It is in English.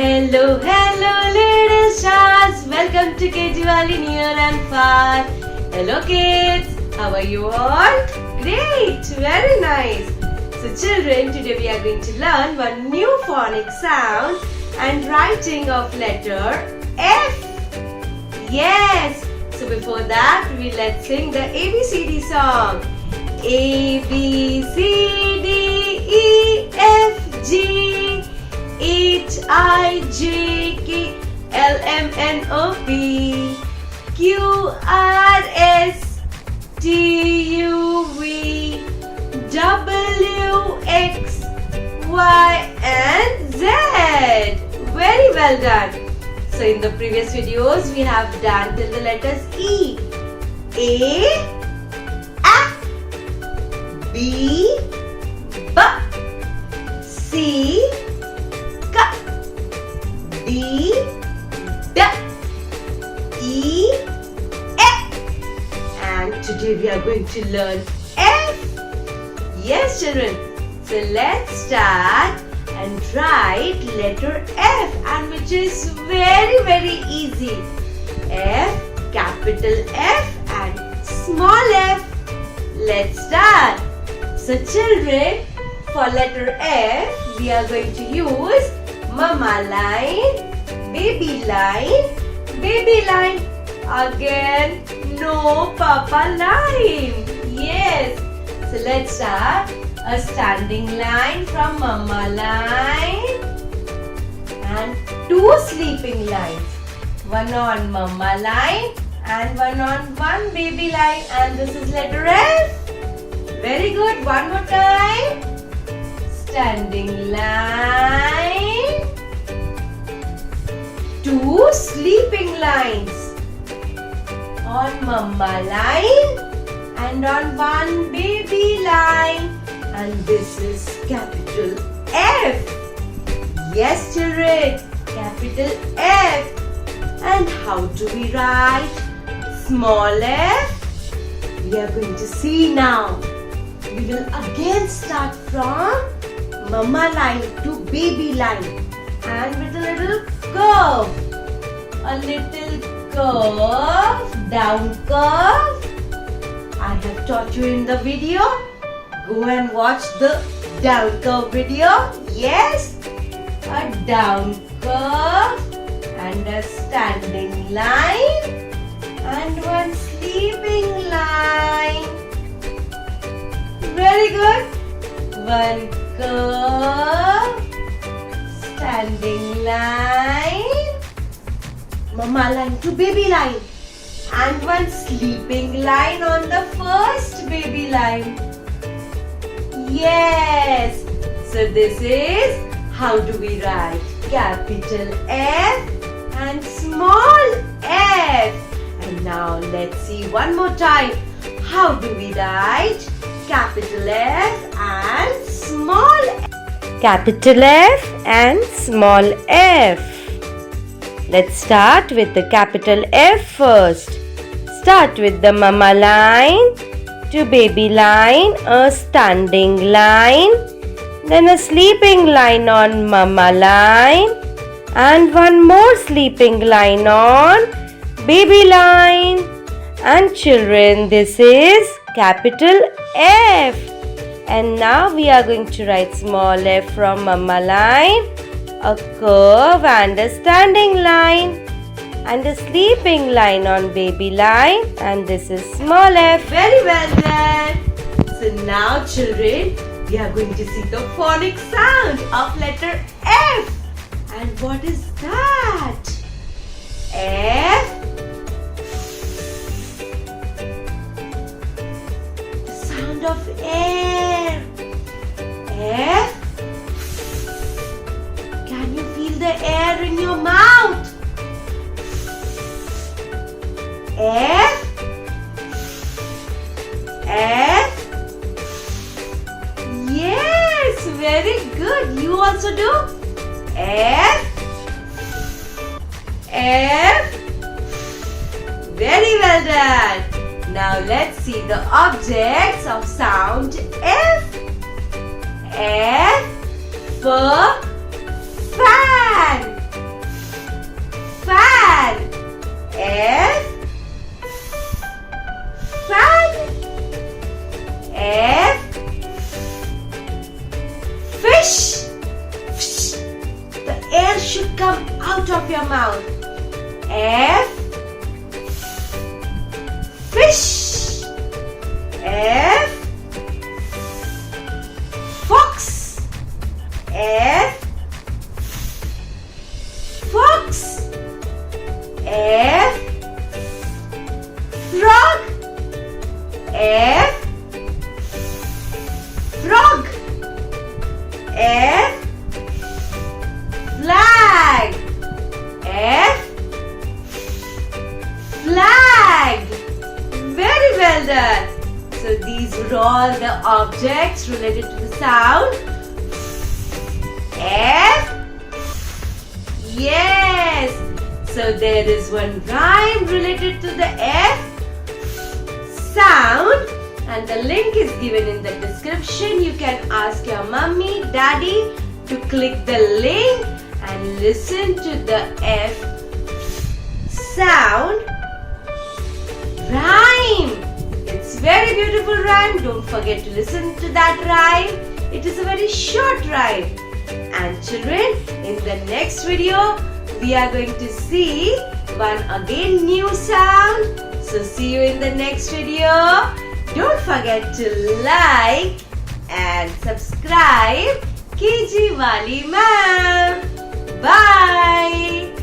Hello, little stars. Welcome to WALI Near and Far. Hello kids, how are you all? Great, very nice. So children, today we are going to learn one new phonic sound and writing of letter F. Yes, so before that let's sing the ABCD song. A, B, C, D, E, F, G, H, I, J, K, L, M, N, O, P, Q, R, S, T, U, V, W, X, Y, and Z. Very well done. So in the previous videos we have done till the letters E. A, B, B, C, K, D, D, E, F. And today we are going to learn F. Yes, children. So let's start and write letter F, and which is very easy. F, capital F and small f. Let's start. So children, for letter F, we are going to use mama line, baby line, baby line. Again, no papa line. Yes. So let's start a standing line from mama line and two sleeping lines. One on mama line and one on one baby line, and this is letter F. Very good. One more time. Standing line. Two sleeping lines. On mama line and on one baby line. And this is capital F. Yes, children. Capital F. And how do we write small f? We are going to see now. We will again start from mama line to baby line and with a little curve. A little curve, down curve. I have taught you in the video. Go and watch the down curve video. Yes, a down curve and a standing line and one sleeping line. Very good. One curve, standing line, mama line to baby line, and one sleeping line on the first baby line. Yes. So this is how do we write capital F and small f. And now let's see one more time. How do we write capital F and small f? Capital F and small f. Let's start with the capital F first. Start with the mama line to baby line, a standing line, then a sleeping line on mama line, and one more sleeping line on baby line. And children, this is capital F. And now we are going to write small f from mama line, a curve and a standing line, and a sleeping line on baby line, and this is small f. Very well done. So now children, we are going to see the phonic sound of letter F. And what is that? F. The sound of air. F. Can you feel the air in your mouth? F. F. Yes, very good. You also do. F. F. Very well done. Now let's see the objects of sound F. F for fan. of your mouth. F. Fish. F. Fox. F. Fox. F. Frog. F. Frog. F. Flag. F. Flag. Very well done. So these were all the objects related to the sound F. Yes. So there is one rhyme related to the F sound, and the link is given in the description. You can ask your mummy, daddy to click the link and listen to the F sound rhyme. It's very beautiful rhyme. Don't forget to listen to that rhyme. It is a very short rhyme. And children, in the next video, we are going to see one again new sound. So see you in the next video. Don't forget to like and subscribe KG WALI ma'am. Bye.